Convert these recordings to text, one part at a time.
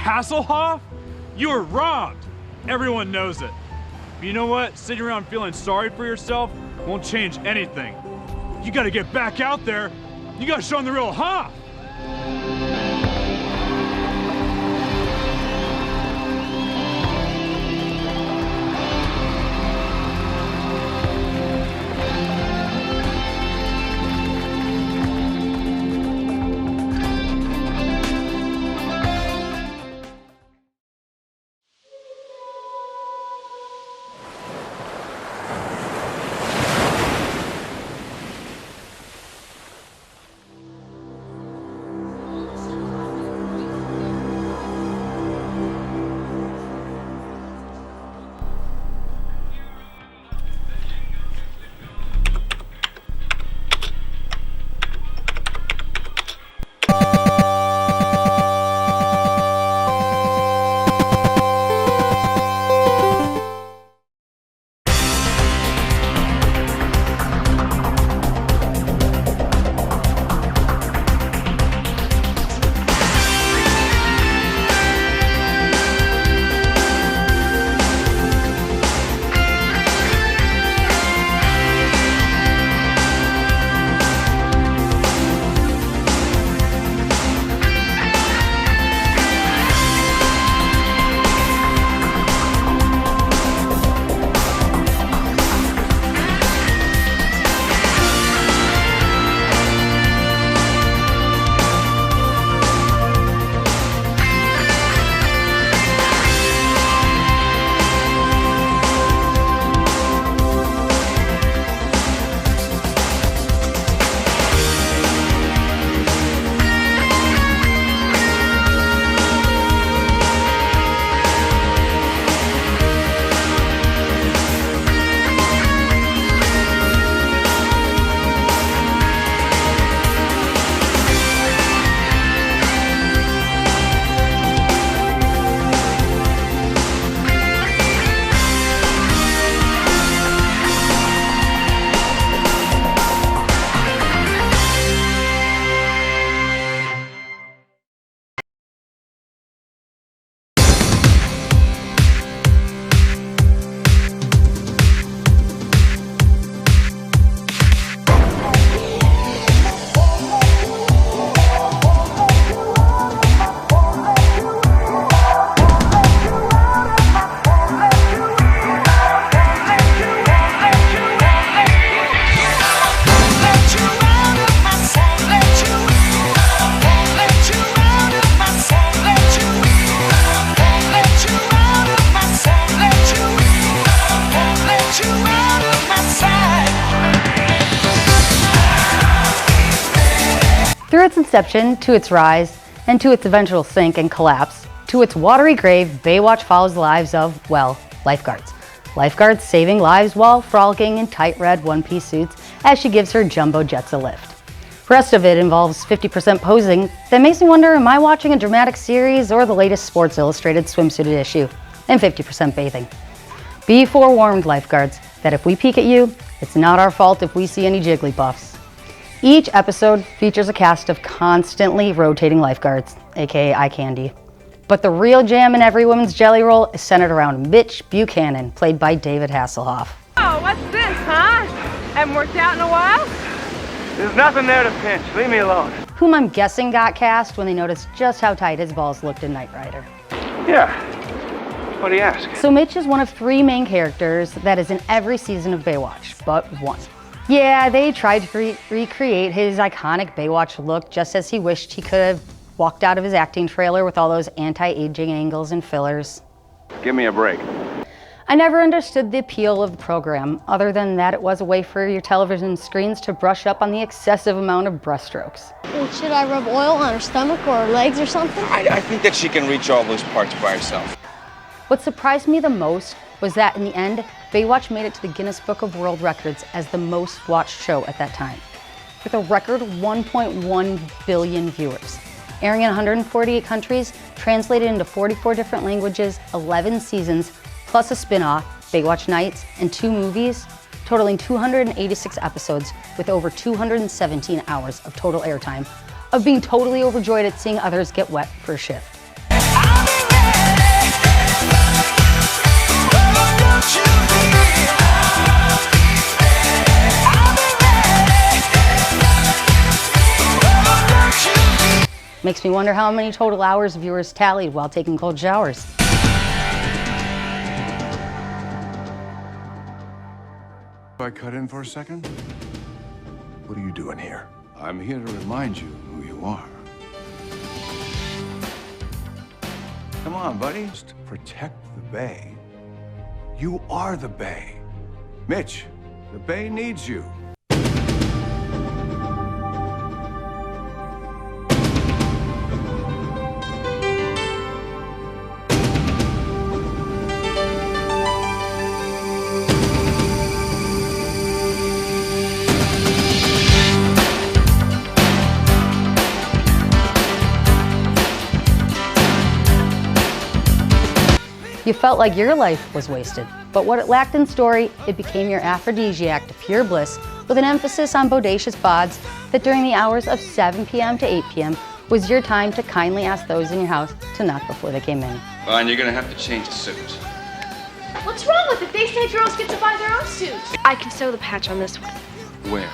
Hasselhoff? You were robbed. Everyone knows it. But you know what? Sitting around feeling sorry for yourself won't change anything. You gotta get back out there. You gotta show them the real Hoff. Through its inception, to its rise, and to its eventual sink and collapse, to its watery grave, Baywatch follows the lives of, well, lifeguards. Lifeguards saving lives while frolicking in tight red one-piece suits as she gives her jumbo jets a lift. The rest of it involves 50% posing that makes me wonder, am I watching a dramatic series or the latest Sports Illustrated swimsuit issue? And 50% bathing. Be forewarned, lifeguards, that if we peek at you, it's not our fault if we see any Jigglypuffs. Each episode features a cast of constantly rotating lifeguards, aka eye candy. But the real jam in every women's jelly roll is centered around Mitch Buchanan, played by David Hasselhoff. Oh, what's this, huh? Haven't worked out in a while? There's nothing there to pinch. Leave me alone. Whom I'm guessing got cast when they noticed just how tight his balls looked in Knight Rider. Yeah. What do you ask? So Mitch is one of 3 main characters that is in every season of Baywatch, but 1. Yeah, they tried to recreate his iconic Baywatch look just as he wished he could have walked out of his acting trailer with all those anti-aging angles and fillers. Give me a break. I never understood the appeal of the program, other than that it was a way for your television screens to brush up on the excessive amount of breaststrokes. Well, should I rub oil on her stomach or her legs or something? I think that she can reach all those parts by herself. What surprised me the most was that in the end, Baywatch made it to the Guinness Book of World Records as the most watched show at that time, with a record 1.1 billion viewers. Airing in 148 countries, translated into 44 different languages, 11 seasons, plus a spin-off, Baywatch Nights, and 2 movies, totaling 286 episodes with over 217 hours of total airtime, of being totally overjoyed at seeing others get wet for a shift. Makes me wonder how many total hours viewers tallied while taking cold showers. I cut in for a second? What are you doing here? I'm here to remind you who you are. Come on, buddy. Just protect the Bay. You are the Bay. Mitch, the Bay needs you. You felt like your life was wasted, but what it lacked in story, it became your aphrodisiac to pure bliss with an emphasis on bodacious bods that during the hours of 7 p.m. to 8 p.m. was your time to kindly ask those in your house to knock before they came in. Fine, you're gonna have to change the suit. What's wrong with it? They say girls get to buy their own suits. I can sew the patch on this one. Where?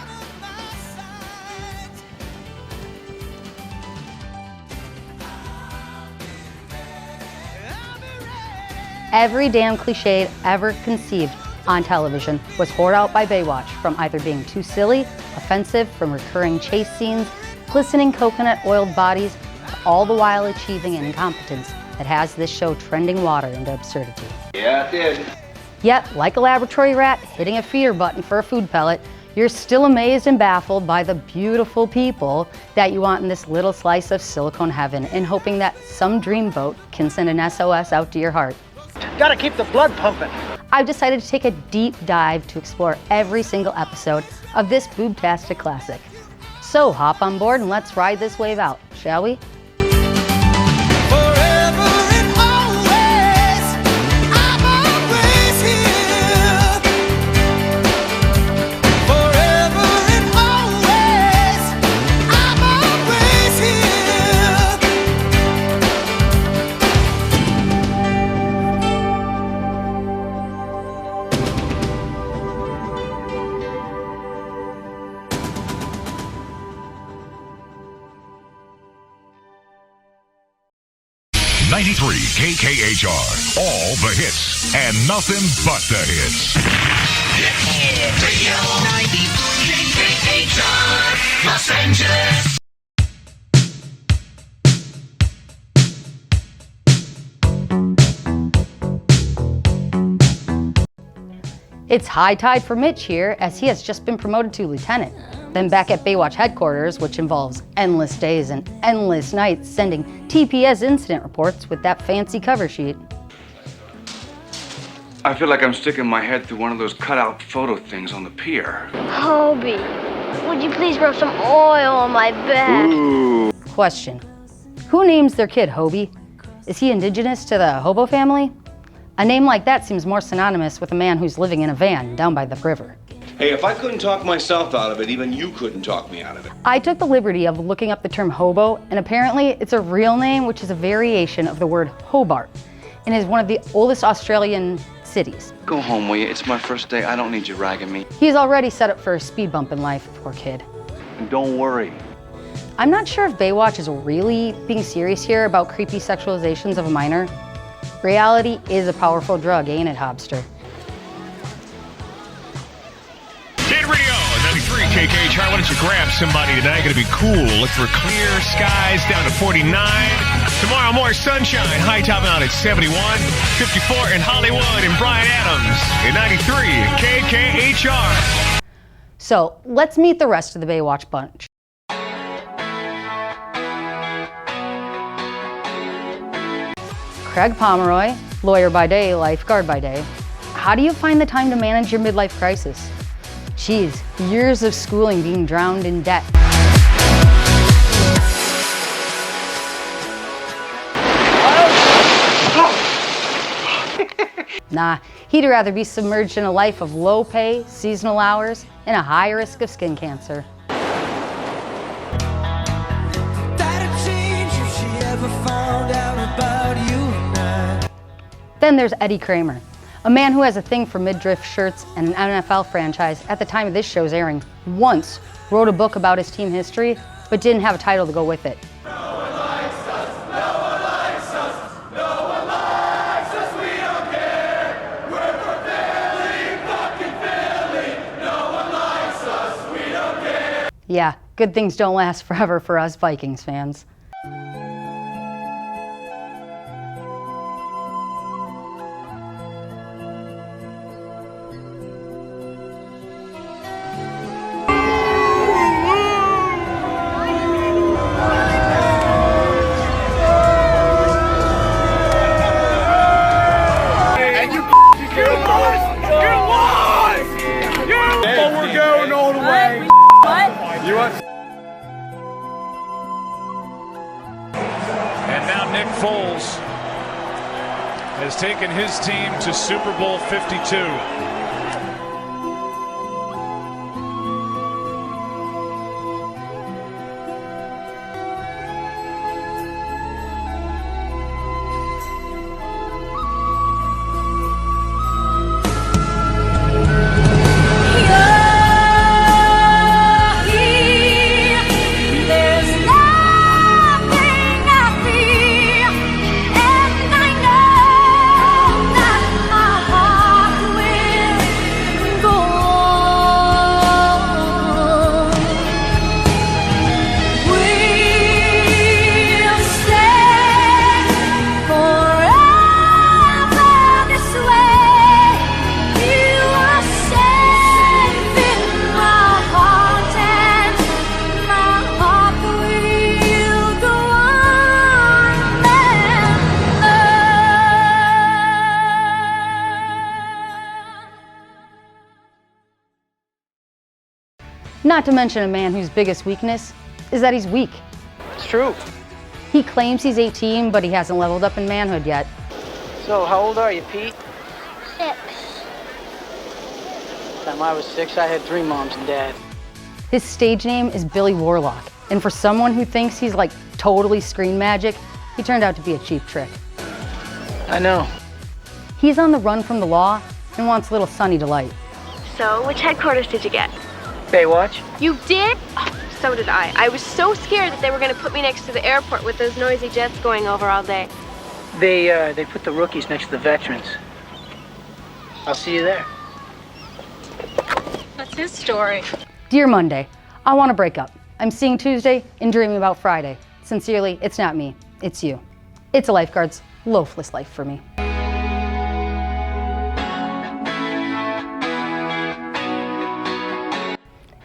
Every damn cliche ever conceived on television was poured out by Baywatch, from either being too silly, offensive, from recurring chase scenes, glistening coconut-oiled bodies, to all the while achieving an incompetence that has this show trending water into absurdity. Yeah, it did. Yet, like a laboratory rat hitting a feeder button for a food pellet, you're still amazed and baffled by the beautiful people that you want in this little slice of silicone heaven, and hoping that some dreamboat can send an SOS out to your heart. Gotta keep the blood pumping. I've decided to take a deep dive to explore every single episode of this boobtastic classic. So hop on board and let's ride this wave out, shall we? KKHR, all the hits and nothing but the hits. Radio 90 KKHR, Los Angeles. It's high tide for Mitch here, as he has just been promoted to lieutenant. Then back at Baywatch headquarters, which involves endless days and endless nights sending TPS incident reports with that fancy cover sheet. I feel like I'm sticking my head through one of those cutout photo things on the pier. Hobie, would you please rub some oil on my back? Ooh. Question: who names their kid Hobie? Is he indigenous to the hobo family? A name like that seems more synonymous with a man who's living in a van down by the river. Hey, if I couldn't talk myself out of it, even you couldn't talk me out of it. I took the liberty of looking up the term hobo, and apparently it's a real name which is a variation of the word Hobart, and is one of the oldest Australian cities. Go home, will you? It's my first day. I don't need you ragging me. He's already set up for a speed bump in life, poor kid. And don't worry. I'm not sure if Baywatch is really being serious here about creepy sexualizations of a minor. Reality is a powerful drug, ain't it, Hobster? Kid Radio, 93 KKHR. Why don't you grab somebody tonight? Gonna be cool. Look for clear skies down to 49. Tomorrow, more sunshine. High topping out at 71. 54 in Hollywood and Bryan Adams in 93 KKHR. So let's meet the rest of the Baywatch bunch. Craig Pomeroy, lawyer by day, lifeguard by day. How do you find the time to manage your midlife crisis? Geez, years of schooling being drowned in debt. Nah, he'd rather be submerged in a life of low pay, seasonal hours, and a high risk of skin cancer. Then there's Eddie Kramer, a man who has a thing for midriff shirts and an NFL franchise at the time of this show's airing. Once wrote a book about his team history, but didn't have a title to go with it. Yeah, good things don't last forever for us Vikings fans. And now Nick Foles has taken his team to Super Bowl 52. Not to mention a man whose biggest weakness is that he's weak. It's true. He claims he's 18, but he hasn't leveled up in manhood yet. So, how old are you, Pete? 6. Time I was 6, I had 3 moms and dads. His stage name is Billy Warlock, and for someone who thinks he's like totally screen magic, he turned out to be a cheap trick. I know. He's on the run from the law and wants little Sunny delight. So, which headquarters did you get? Baywatch? You did? Oh, so did I. I was so scared that they were going to put me next to the airport with those noisy jets going over all day. They put the rookies next to the veterans. I'll see you there. That's his story. Dear Monday, I want to break up. I'm seeing Tuesday and dreaming about Friday. Sincerely, it's not me, it's you. It's a lifeguard's loafless life for me.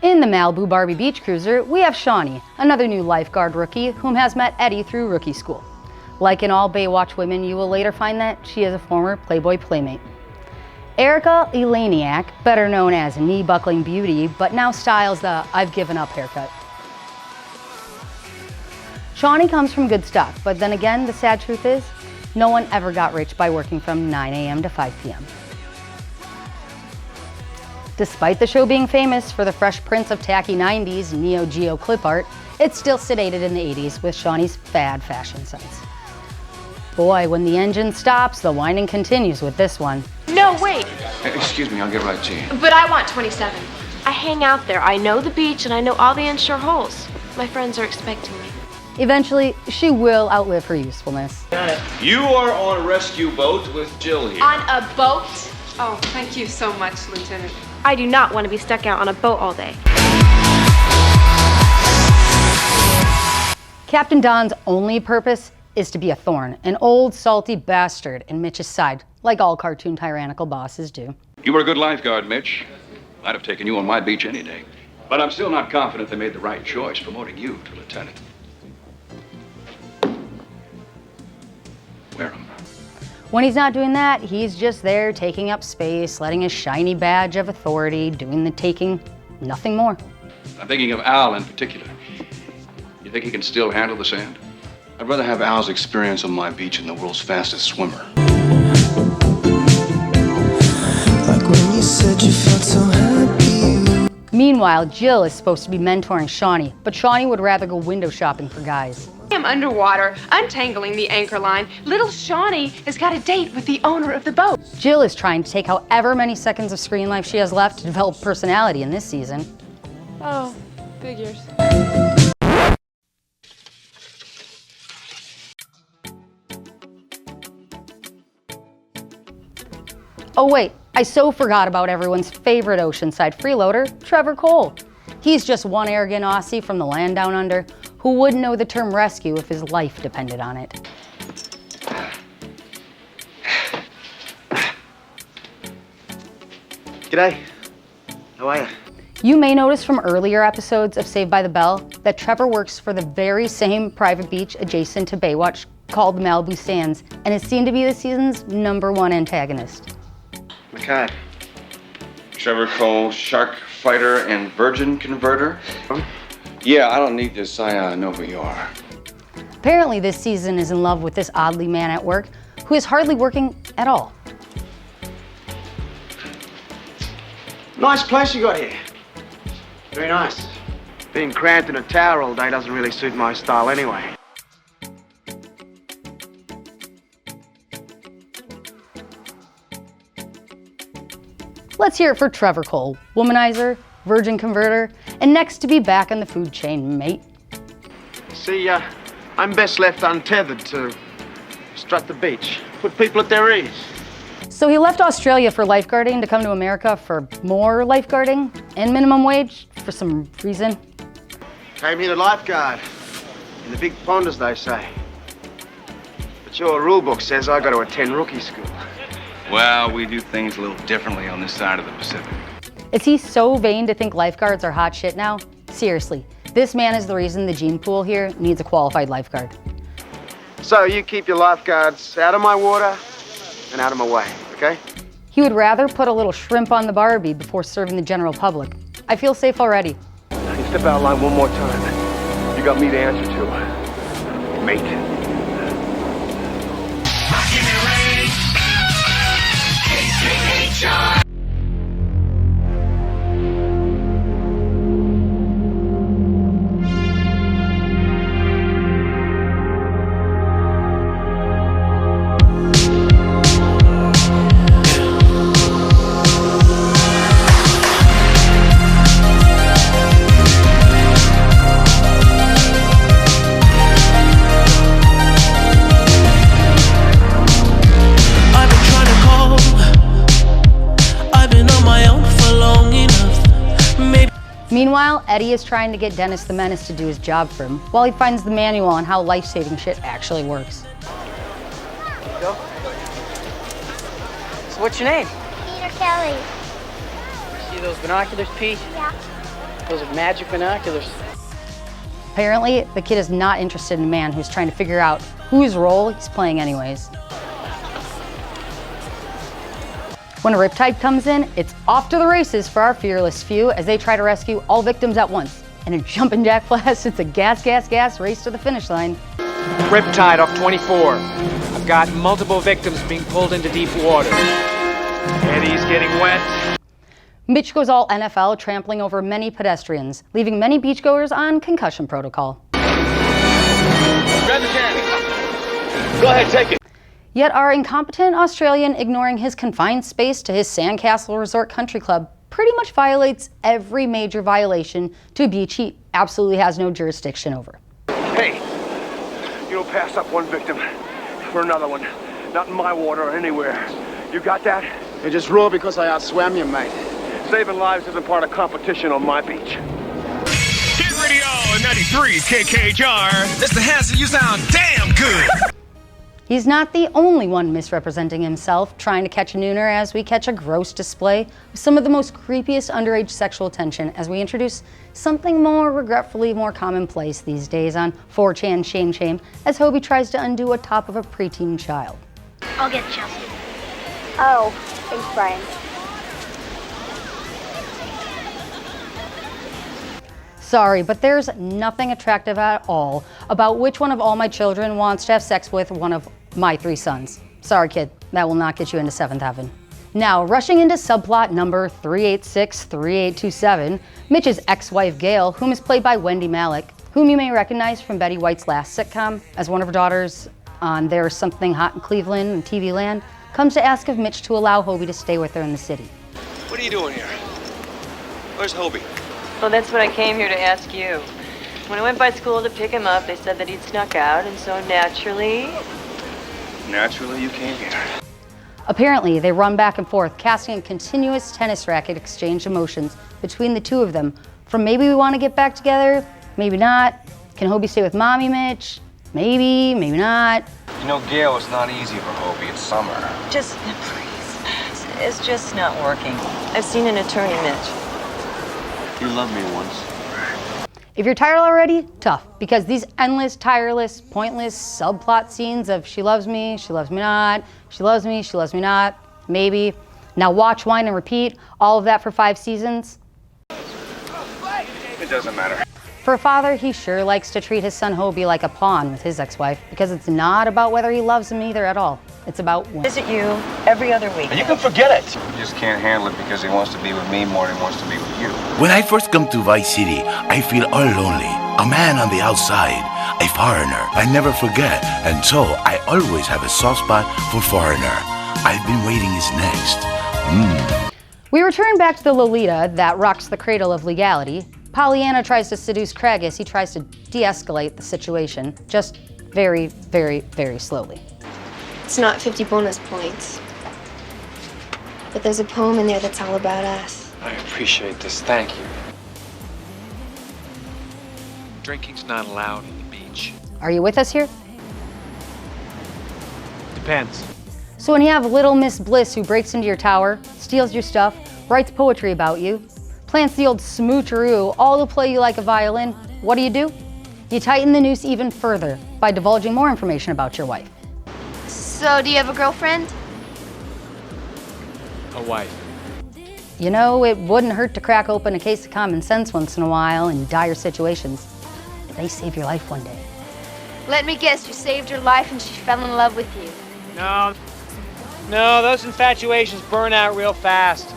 In the Malibu Barbie Beach Cruiser, we have Shawnee, another new lifeguard rookie whom has met Eddie through rookie school. Like in all Baywatch women, you will later find that she is a former Playboy playmate. Erica Elaniak, better known as Knee-Buckling Beauty, but now styles the I've given up haircut. Shawnee comes from good stock, but then again, the sad truth is, no one ever got rich by working from 9 a.m. to 5 p.m. Despite the show being famous for the Fresh Prince of tacky 90s Neo Geo clip art, it's still sedated in the 80s with Shawnee's fad fashion sense. Boy, when the engine stops, the whining continues with this one. No, wait. Excuse me, I'll get right to you. But I want 27. I hang out there. I know the beach and I know all the inshore holes. My friends are expecting me. Eventually, she will outlive her usefulness. Got it. You are on a rescue boat with Jill here. On a boat? Oh, thank you so much, Lieutenant. I do not want to be stuck out on a boat all day. Captain Don's only purpose is to be a thorn, an old salty bastard in Mitch's side, like all cartoon tyrannical bosses do. You were a good lifeguard, Mitch. I'd have taken you on my beach any day. But I'm still not confident they made the right choice promoting you to lieutenant. Wear 'em. When he's not doing that, he's just there taking up space, letting his shiny badge of authority, doing the taking, nothing more. I'm thinking of Al in particular. You think he can still handle the sand? I'd rather have Al's experience on my beach than the world's fastest swimmer. Like when you said you felt so happy. Meanwhile, Jill is supposed to be mentoring Shawnee, but Shawnee would rather go window shopping for guys. I am underwater, untangling the anchor line. Little Shawnee has got a date with the owner of the boat. Jill is trying to take however many seconds of screen life she has left to develop personality in this season. Oh, figures. Oh wait, I so forgot about everyone's favorite oceanside freeloader, Trevor Cole. He's just one arrogant Aussie from the land down under who wouldn't know the term rescue if his life depended on it. G'day. How are you? You may notice from earlier episodes of Saved by the Bell that Trevor works for the very same private beach adjacent to Baywatch called the Malibu Sands and is seen to be the season's #1 antagonist. Okay. Trevor Cole, shark fighter and virgin converter? Yeah, I don't need this. I know who you are. Apparently this season is in love with this oddly man at work who is hardly working at all. Nice place you got here. Very nice. Being cramped in a tower all day doesn't really suit my style anyway. Let's hear it for Trevor Cole, womanizer, virgin converter, and next to be back on the food chain, mate. See, I'm best left untethered to strut the beach, put people at their ease. So he left Australia for lifeguarding to come to America for more lifeguarding and minimum wage for some reason. Came here to lifeguard. In the big pond, as they say. But your rule book says I got to attend rookie school. Well, we do things a little differently on this side of the Pacific. Is he so vain to think lifeguards are hot shit now? Seriously, this man is the reason the gene pool here needs a qualified lifeguard. So you keep your lifeguards out of my water and out of my way, okay? He would rather put a little shrimp on the Barbie before serving the general public. I feel safe already. You step out of line one more time. You got me to answer to, mate. Meanwhile, Eddie is trying to get Dennis the Menace to do his job for him while he finds the manual on how life-saving shit actually works. Go. So what's your name? Peter Kelly. See those binoculars, Pete? Yeah. Those are magic binoculars. Apparently, the kid is not interested in a man who's trying to figure out whose role he's playing anyways. When a riptide comes in, it's off to the races for our fearless few as they try to rescue all victims at once. In a jumping jack blast, it's a gas race to the finish line. Riptide off 24. I've got multiple victims being pulled into deep water. Eddie's getting wet. Mitch goes all NFL, trampling over many pedestrians, leaving many beachgoers on concussion protocol. Grab the can. Go ahead, take it. Yet our incompetent Australian ignoring his confined space to his Sandcastle Resort Country Club pretty much violates every major violation to a beach he absolutely has no jurisdiction over. Hey, you don't pass up one victim for another one. Not in my water or anywhere. You got that? You just roar because I outswam you, mate. Saving lives isn't part of competition on my beach. Kid Radio 93 KKHR. Mr. Hanson, you sound damn good. He's not the only one misrepresenting himself, trying to catch a nooner as we catch a gross display of some of the most creepiest underage sexual tension as we introduce something more regretfully more commonplace these days on 4chan Shame as Hobie tries to undo a top of a preteen child. I'll get Chelsea. Oh, thanks, Brian. Sorry, but there's nothing attractive at all about which one of all my children wants to have sex with one of my 3 sons. Sorry, kid, that will not get you into 7th heaven. Now, rushing into subplot number 3863827, Mitch's ex-wife Gail, whom is played by Wendy Malick, whom you may recognize from Betty White's last sitcom as one of her daughters on There's Something Hot in Cleveland and TV Land, comes to ask of Mitch to allow Hobie to stay with her in the city. What are you doing here? Where's Hobie? Well, that's what I came here to ask you. When I went by school to pick him up, they said that he'd snuck out, and so naturally you came here. Apparently, they run back and forth, casting a continuous tennis racket exchange of motions between the two of them From maybe we want to get back together, maybe not. Can Hobie stay with Mommy, Mitch? Maybe, maybe not. You know, Gail, it's not easy for Hobie. It's summer. Just, please. It's just not working. I've seen an attorney, Mitch. You loved me once. If you're tired already, tough, because these endless, tireless, pointless subplot scenes of she loves me not, she loves me not, maybe. Now watch, whine, and repeat, all of that for 5 seasons. It doesn't matter. For a father, he sure likes to treat his son Hobie like a pawn with his ex-wife, because it's not about whether he loves him either at all. It's about when. Visit you every other week. And you can forget it. He just can't handle it because he wants to be with me more than he wants to be with you. When I first come to Vice City, I feel all lonely. A man on the outside, a foreigner. I never forget, and so I always have a soft spot for foreigner. I've been waiting is next. We return back to the Lolita that rocks the cradle of legality. Pollyanna tries to seduce Craig as he tries to de-escalate the situation, just very, very, very slowly. It's not 50 bonus points. But there's a poem in there that's all about us. I appreciate this. Thank you. Drinking's not allowed on the beach. Are you with us here? Depends. So when you have little Miss Bliss who breaks into your tower, steals your stuff, writes poetry about you, plants the old smoocheroo, all to play you like a violin, what do? You tighten the noose even further by divulging more information about your wife. So, do you have a girlfriend? A wife. You know, it wouldn't hurt to crack open a case of common sense once in a while in dire situations. It may save your life one day. Let me guess, you saved her life and she fell in love with you. No, those infatuations burn out real fast.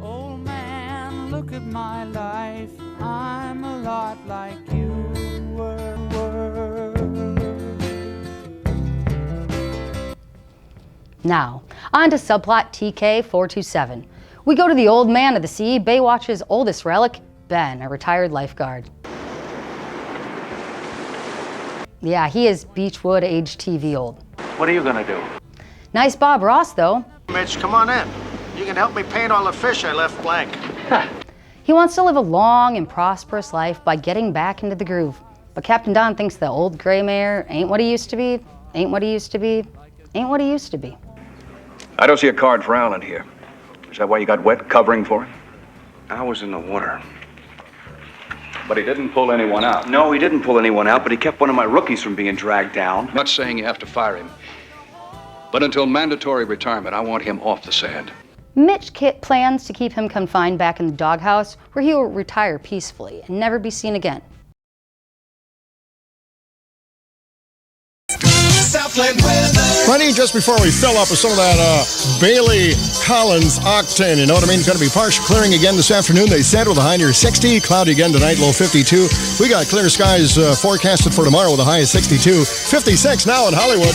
Old man, look at my life. I'm a lot like you were. Now, on to subplot TK427. We go to the old man of the sea, Baywatch's oldest relic, Ben, a retired lifeguard. Yeah, he is Beechwood age TV old. What are you gonna do? Nice Bob Ross, though. Mitch, come on in. You can help me paint all the fish I left blank. He wants to live a long and prosperous life by getting back into the groove. But Captain Don thinks the old gray mare ain't what he used to be, ain't what he used to be, ain't what he used to be. I don't see a card for Alan here. Is that why you got wet covering for him? I was in the water. But he didn't pull anyone out. No, he didn't pull anyone out, but he kept one of my rookies from being dragged down. I'm not saying you have to fire him. But until mandatory retirement, I want him off the sand. Mitch plans to keep him confined back in the doghouse, where he will retire peacefully and never be seen again. Running just before we fill up with some of that Bailey Collins octane, you know what I mean? It's going to be partial clearing again this afternoon, they said, with a high near 60. Cloudy again tonight, low 52. We got clear skies forecasted for tomorrow with a high of 62. 56 now in Hollywood.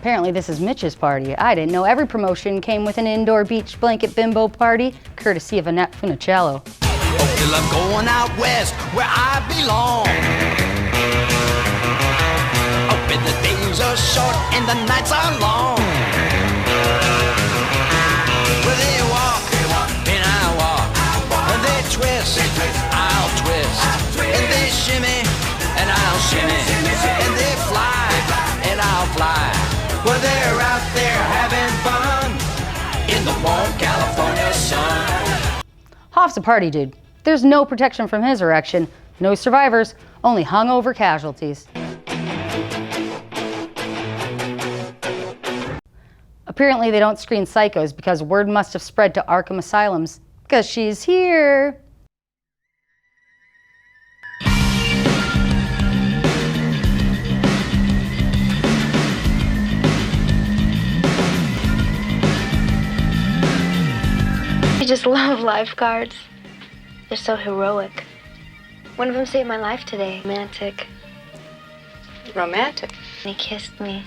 Apparently this is Mitch's party. I didn't know every promotion came with an indoor beach blanket bimbo party, courtesy of Annette Funicello. Oh, till I'm going out west where I belong. Oh, and the days are short and the nights are long. Where they walk and I walk. And they twist, I'll twist. And they shimmy and I'll shimmy. And they fly and I'll fly. Well, they're out there having fun in the warm California sun. Hoff's a party dude. There's no protection from his erection, no survivors, only hungover casualties. Apparently they don't screen psychos because word must have spread to Arkham Asylums, because she's here. I just love lifeguards. They're so heroic. One of them saved my life today. Romantic. Romantic? He kissed me.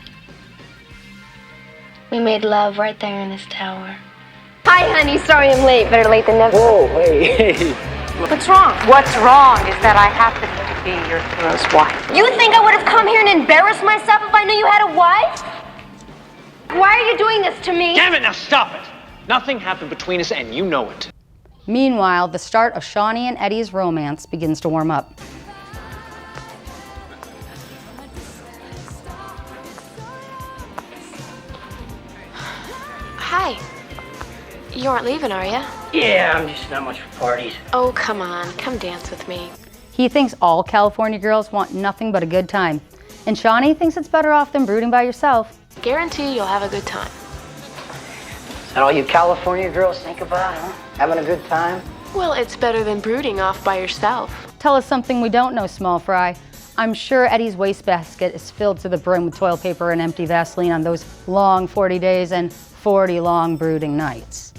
We made love right there in his tower. Hi, honey. Sorry I'm late. Better late than never. Whoa, hey. What's wrong? What's wrong is that I happen to be your hero's wife. You think I would have come here and embarrassed myself if I knew you had a wife? Why are you doing this to me? Damn it, now stop it! Nothing happened between us and you know it. Meanwhile, the start of Shawnee and Eddie's romance begins to warm up. Hi. You aren't leaving, are you? Yeah, I'm just not much for parties. Oh, come on. Come dance with me. He thinks all California girls want nothing but a good time. And Shawnee thinks it's better off than brooding by yourself. Guarantee you'll have a good time. Is that all you California girls think about, huh? Having a good time? Well, it's better than brooding off by yourself. Tell us something we don't know, small fry. I'm sure Eddie's wastebasket is filled to the brim with toilet paper and empty Vaseline on those long 40 days and 40 long brooding nights.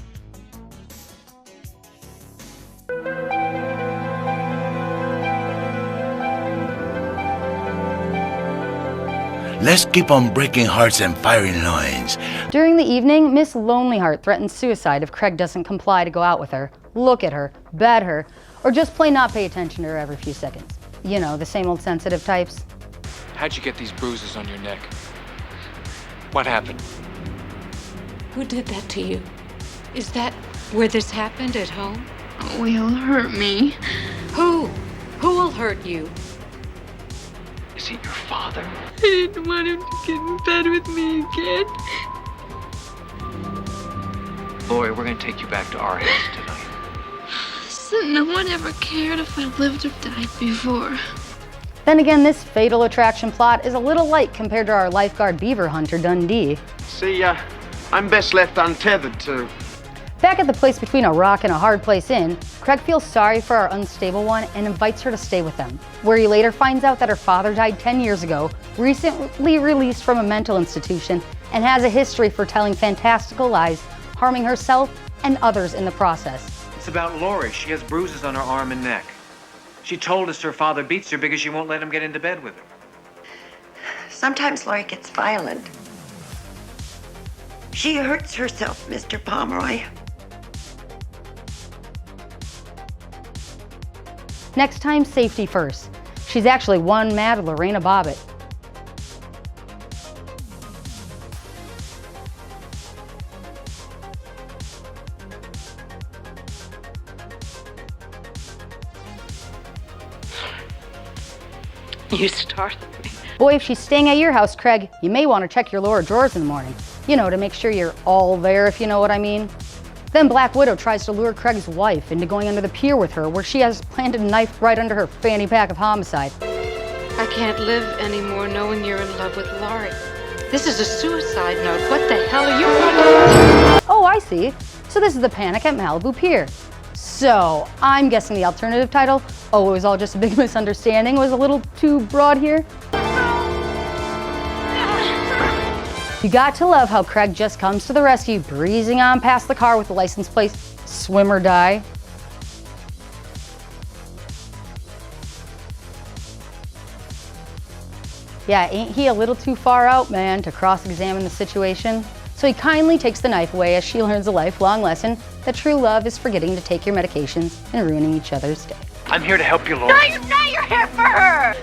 Let's keep on breaking hearts and firing loins. During the evening, Miss Lonelyheart threatens suicide if Craig doesn't comply to go out with her, look at her, bed her, or just plain not pay attention to her every few seconds. You know, the same old sensitive types. How'd you get these bruises on your neck? What happened? Who did that to you? Is that where this happened, at home? Oh, he'll hurt me. Who? Who will hurt you? Is he your father? I didn't want him to get in bed with me again. Lori, we're gonna take you back to our house tonight. So no one ever cared if I lived or died before. Then again, this fatal attraction plot is a little light compared to our lifeguard beaver hunter Dundee. See, I'm best left untethered too. Back at the place between a rock and a hard place inn, Craig feels sorry for our unstable one and invites her to stay with them, where he later finds out that her father died 10 years ago, recently released from a mental institution, and has a history for telling fantastical lies, harming herself and others in the process. It's about Lori. She has bruises on her arm and neck. She told us her father beats her because she won't let him get into bed with her. Sometimes Lori gets violent. She hurts herself, Mr. Pomeroy. Next time, safety first. She's actually one mad Lorena Bobbitt. You startled me. Boy, if she's staying at your house, Craig, you may want to check your lower drawers in the morning. You know, to make sure you're all there, if you know what I mean. Then Black Widow tries to lure Craig's wife into going under the pier with her, where she has planted a knife right under her fanny pack of homicide. I can't live anymore knowing you're in love with Laurie. This is a suicide note. What the hell are you doing? Oh, I see. So this is the panic at Malibu Pier. So, I'm guessing the alternative title, oh, it was all just a big misunderstanding, was a little too broad here. You got to love how Craig just comes to the rescue, breezing on past the car with the license plate, swim or die. Yeah, ain't he a little too far out, man, to cross-examine the situation? So he kindly takes the knife away as she learns a lifelong lesson that true love is forgetting to take your medications and ruining each other's day. I'm here to help you, Lori. No, you're not. You're here for her.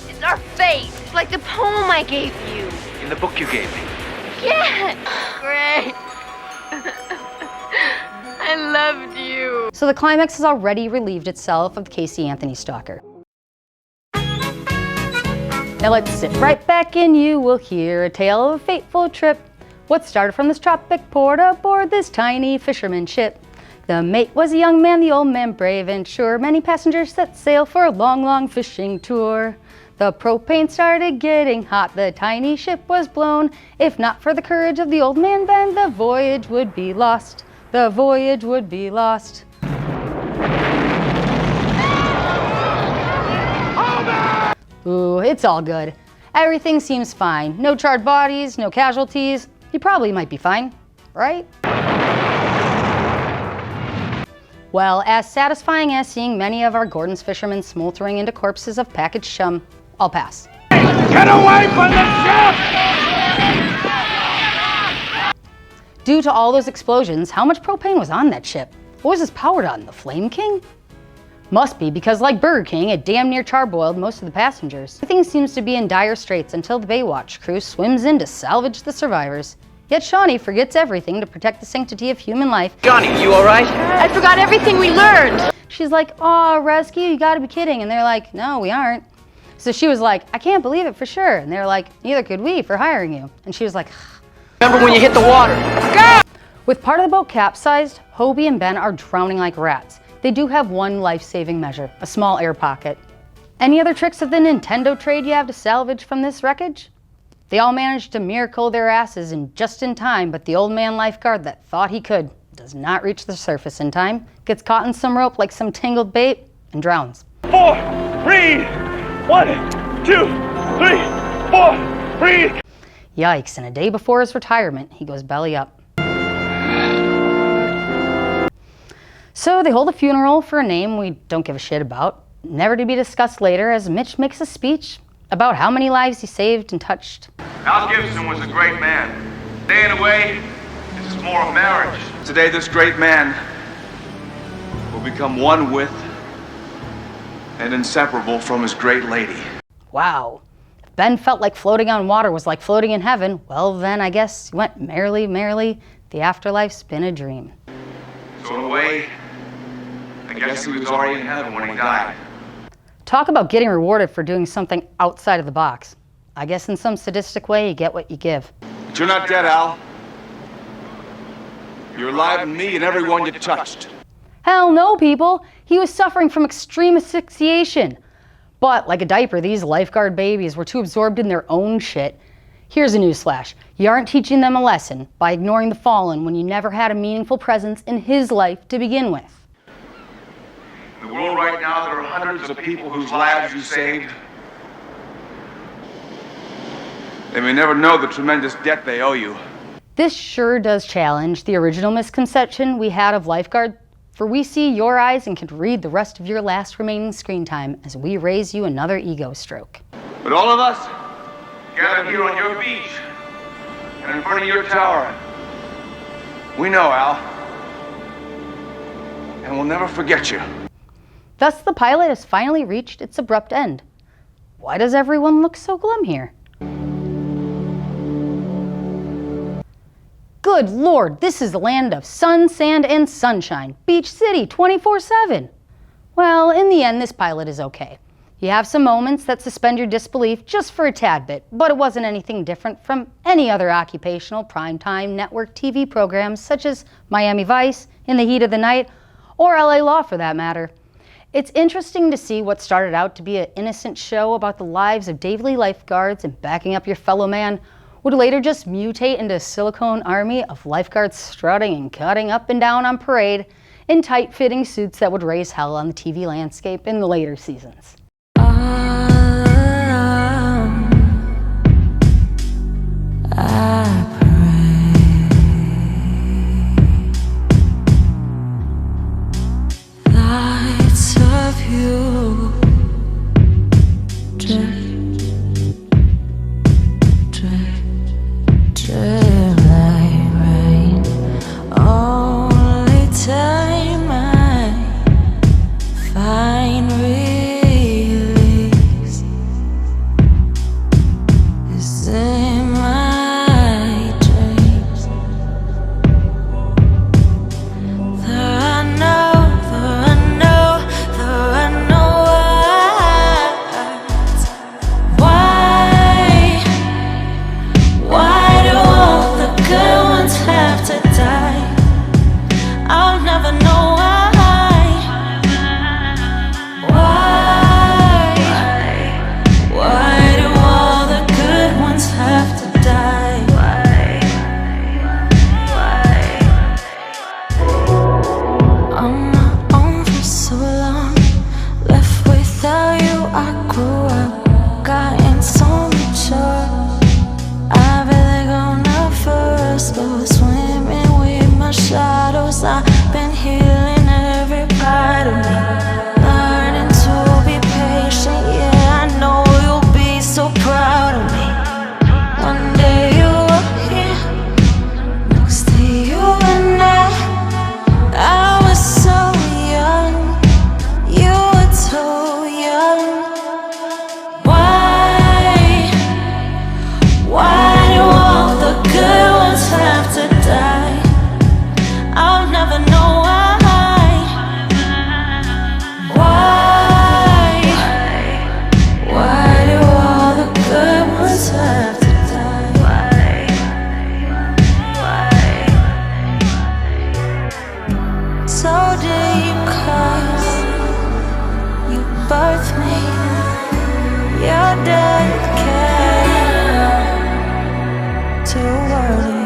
It's our fate. It's like the poem I gave you. In the book you gave me. Yeah. Great. I loved you. So the climax has already relieved itself of the Casey Anthony stalker. Now let's sit right back and you will hear a tale of a fateful trip. What started from this tropic port aboard this tiny fisherman ship. The mate was a young man, the old man brave and sure. Many passengers set sail for a long, long fishing tour. The propane started getting hot, the tiny ship was blown. If not for the courage of the old man, then the voyage would be lost. The voyage would be lost. Ooh, it's all good. Everything seems fine. No charred bodies, no casualties. You probably might be fine, right? Well, as satisfying as seeing many of our Gordon's fishermen smoldering into corpses of packaged chum, I'll pass. Get away from the ship! Due to all those explosions, how much propane was on that ship? What was this powered on, the Flame King? Must be, because like Burger King, it damn near charboiled most of the passengers. Everything seems to be in dire straits until the Baywatch crew swims in to salvage the survivors. Yet Shawnee forgets everything to protect the sanctity of human life. Johnny, you alright? I forgot everything we learned. She's like, "Aw, rescue, you gotta be kidding." And they're like, "No, we aren't." So she was like, "I can't believe it for sure." And they're like, "Neither could we for hiring you." And she was like, Remember when you hit the water? Go! With part of the boat capsized, Hobie and Ben are drowning like rats. They do have one life-saving measure, a small air pocket. Any other tricks of the Nintendo trade you have to salvage from this wreckage? They all managed to miracle their asses in just in time, but the old man lifeguard that thought he could does not reach the surface in time, gets caught in some rope like some tangled bait, and drowns. 4, breathe! 1, 2, 3, 4, breathe! Yikes, and a day before his retirement, he goes belly up. So they hold a funeral for a name we don't give a shit about, never to be discussed later, as Mitch makes a speech about how many lives he saved and touched. Al Gibson was a great man. Day in a way, this is more a marriage. Today, this great man will become one with and inseparable from his great lady. Wow. If Ben felt like floating on water was like floating in heaven, well then I guess he went merrily, merrily, the afterlife's been a dream. So in a way, I guess he was already in heaven when he died. Talk about getting rewarded for doing something outside of the box. I guess in some sadistic way, you get what you give. But you're not dead, Al. You're alive in me and everyone you touched. Hell no, people. He was suffering from extreme asphyxiation. But like a diaper, these lifeguard babies were too absorbed in their own shit. Here's a newsflash. You aren't teaching them a lesson by ignoring the fallen when you never had a meaningful presence in his life to begin with. In the world right now, there are hundreds of people whose lives you saved. They may never know the tremendous debt they owe you. This sure does challenge the original misconception we had of lifeguard, for we see your eyes and can read the rest of your last remaining screen time as we raise you another ego stroke. But all of us gathered here on your beach and in front of your tower. We know, Al. And we'll never forget you. Thus, the pilot has finally reached its abrupt end. Why does everyone look so glum here? Good Lord, this is the land of sun, sand, and sunshine. Beach City, 24/7. Well, in the end, this pilot is okay. You have some moments that suspend your disbelief just for a tad bit, but it wasn't anything different from any other occupational primetime network TV programs such as Miami Vice, In the Heat of the Night, or LA Law for that matter. It's interesting to see what started out to be an innocent show about the lives of daily lifeguards and backing up your fellow man would later just mutate into a silicone army of lifeguards strutting and cutting up and down on parade in tight-fitting suits that would raise hell on the TV landscape in the later seasons. whisper, swimming with my shadows. I've been healing every part of me, learning to be patient. Yeah, I know you'll be so proud of me. One day you were here next to you and I was so young, you were too young. Why do all the good ones have to die? I'll never know why. Why do all the good ones have to die? So deep, 'cause you birthed me. Your death came to a world